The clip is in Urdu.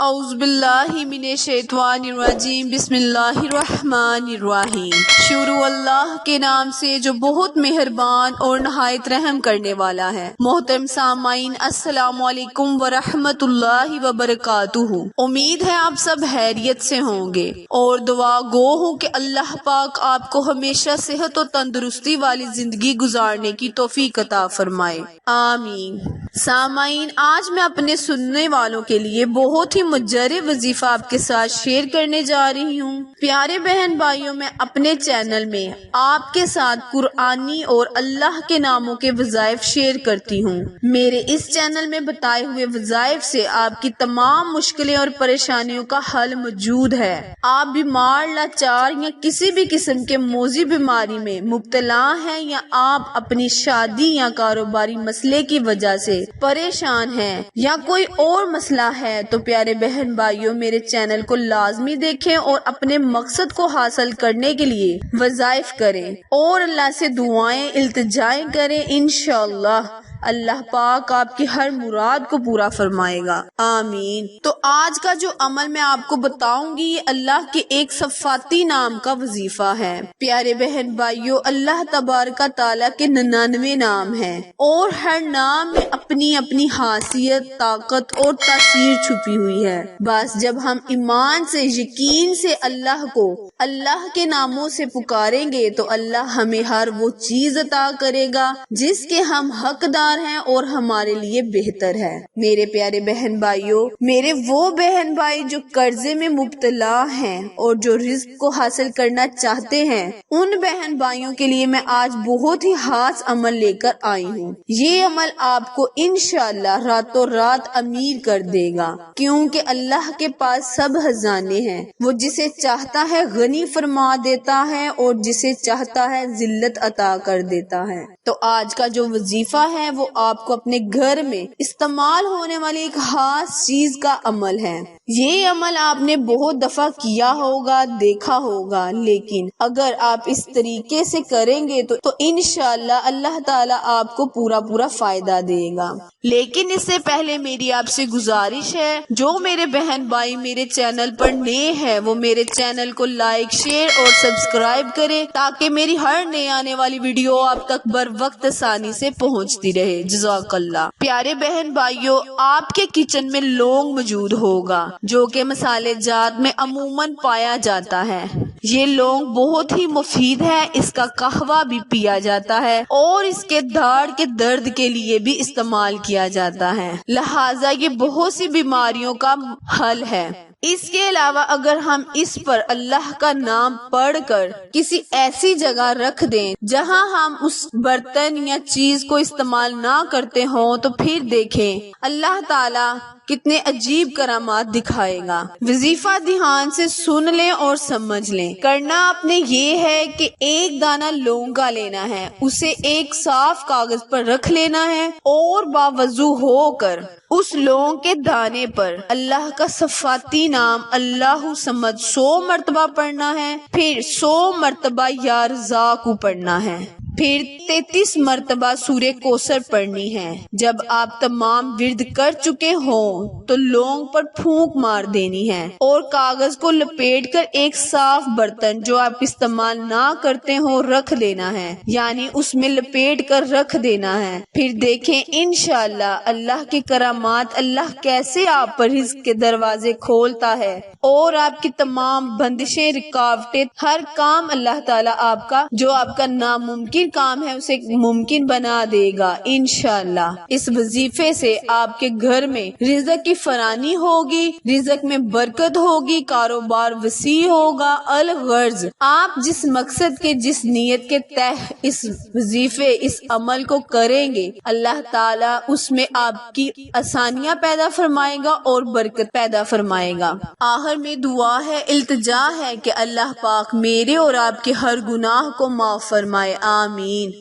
اعوذ باللہ من الشیطان الرجیم بسم اللہ الرحمن الرحیم۔ شروع اللہ کے نام سے جو بہت مہربان اور نہایت رحم کرنے والا ہے۔ محترم سامعین، السلام علیکم ورحمۃ اللہ وبرکاتہ۔ امید ہے آپ سب خیریت سے ہوں گے اور دعا گو ہوں کہ اللہ پاک آپ کو ہمیشہ صحت و تندرستی والی زندگی گزارنے کی توفیق عطا فرمائے، آمین۔ سامعین، آج میں اپنے سننے والوں کے لیے بہت ہی مجرب وظیفہ آپ کے ساتھ شیئر کرنے جا رہی ہوں۔ پیارے بہن بھائیوں، میں اپنے چینل میں آپ کے ساتھ قرآنی اور اللہ کے ناموں کے وظائف شیئر کرتی ہوں۔ میرے اس چینل میں بتائے ہوئے وظائف سے آپ کی تمام مشکلیں اور پریشانیوں کا حل موجود ہے۔ آپ بیمار، لاچار یا کسی بھی قسم کے موذی بیماری میں مبتلا ہیں، یا آپ اپنی شادی یا کاروباری مسئلے کی وجہ سے پریشان ہیں، یا کوئی اور مسئلہ ہے، تو پیارے بہن بھائیوں، میرے چینل کو لازمی دیکھیں اور اپنے مقصد کو حاصل کرنے کے لیے وظائف کریں اور اللہ سے دعائیں التجائیں کریں۔ انشاءاللہ اللہ پاک آپ کی ہر مراد کو پورا فرمائے گا، آمین۔ تو آج کا جو عمل میں آپ کو بتاؤں گی، یہ اللہ کے ایک صفاتی نام کا وظیفہ ہے۔ پیارے بہن بھائیوں، اللہ تبارک تعالیٰ کے 99 نام ہیں اور ہر نام میں اپنی اپنی خاصیت، طاقت اور تاثیر چھپی ہوئی ہے۔ بس جب ہم ایمان سے، یقین سے اللہ کو اللہ کے ناموں سے پکاریں گے تو اللہ ہمیں ہر وہ چیز عطا کرے گا جس کے ہم حقدار ہیں اور ہمارے لیے بہتر ہے۔ میرے پیارے بہن بھائیوں، میرے وہ بہن بھائی جو قرضے میں مبتلا ہیں اور جو رزق کو حاصل کرنا چاہتے ہیں، ان بہن بھائیوں کے لیے میں آج بہت ہی خاص عمل لے کر آئی ہوں۔ یہ عمل آپ کو انشاءاللہ راتوں رات امیر کر دے گا، کیونکہ اللہ کے پاس سب خزانے ہیں۔ وہ جسے چاہتا ہے غنی فرما دیتا ہے اور جسے چاہتا ہے ذلت عطا کر دیتا ہے۔ تو آج کا جو وظیفہ ہے وہ آپ کو اپنے گھر میں استعمال ہونے والی ایک خاص چیز کا عمل ہے۔ یہ عمل آپ نے بہت دفعہ کیا ہوگا، دیکھا ہوگا، لیکن اگر آپ اس طریقے سے کریں گے تو انشاءاللہ اللہ تعالیٰ آپ کو پورا فائدہ دے گا۔ لیکن اس سے پہلے میری آپ سے گزارش ہے، جو میرے بہن بھائی میرے چینل پر نئے ہیں وہ میرے چینل کو لائک، شیئر اور سبسکرائب کریں تاکہ میری ہر نئے آنے والی ویڈیو آپ تک بر وقت آسانی سے پہنچتی رہے۔ جزاک اللہ۔ پیارے بہن بھائیوں، آپ کے کچن میں لونگ موجود ہوگا جو کہ مسالے جات میں عموماً پایا جاتا ہے۔ یہ لونگ بہت ہی مفید ہے، اس کا قہوہ بھی پیا جاتا ہے اور اس کے دھاڑ کے درد کے لیے بھی استعمال کیا جاتا ہے، لہٰذا یہ بہت سی بیماریوں کا حل ہے۔ اس کے علاوہ اگر ہم اس پر اللہ کا نام پڑھ کر کسی ایسی جگہ رکھ دیں جہاں ہم اس برتن یا چیز کو استعمال نہ کرتے ہوں تو پھر دیکھیں اللہ تعالیٰ کتنے عجیب کرامات دکھائے گا۔ وظیفہ دھیان سے سن لیں اور سمجھ لیں۔ کرنا آپ نے یہ ہے کہ ایک دانہ لونگ کا لینا ہے، اسے ایک صاف کاغذ پر رکھ لینا ہے اور باوضو ہو کر اس لونگ کے دانے پر اللہ کا صفاتی نام اللہ صمد 100 مرتبہ پڑھنا ہے، پھر 100 مرتبہ یا رزاق پڑھنا ہے، پھر 33 مرتبہ سورہ کوثر پڑھنی ہے۔ جب آپ تمام ورد کر چکے ہوں تو لونگ پر پھونک مار دینی ہے اور کاغذ کو لپیٹ کر ایک صاف برتن جو آپ استعمال نہ کرتے ہوں رکھ دینا ہے، یعنی اس میں لپیٹ کر رکھ دینا ہے۔ پھر دیکھیں انشاءاللہ اللہ کے کرامات، اللہ کیسے آپ پر رزق کے دروازے کھولتا ہے اور آپ کی تمام بندشیں، رکاوٹیں، ہر کام اللہ تعالیٰ آپ کا جو آپ کا ناممکن کام ہے اسے ممکن بنا دے گا انشاءاللہ۔ اس وظیفے سے آپ کے گھر میں رزق کی فراوانی ہوگی، رزق میں برکت ہوگی، کاروبار وسیع ہوگا۔ الغرض آپ جس مقصد کے، جس نیت کے تحت اس وظیفے، اس عمل کو کریں گے، اللہ تعالیٰ اس میں آپ کی آسانیاں پیدا فرمائے گا اور برکت پیدا فرمائے گا۔ آخر میں دعا ہے، التجا ہے کہ اللہ پاک میرے اور آپ کے ہر گناہ کو معاف فرمائے، آمین۔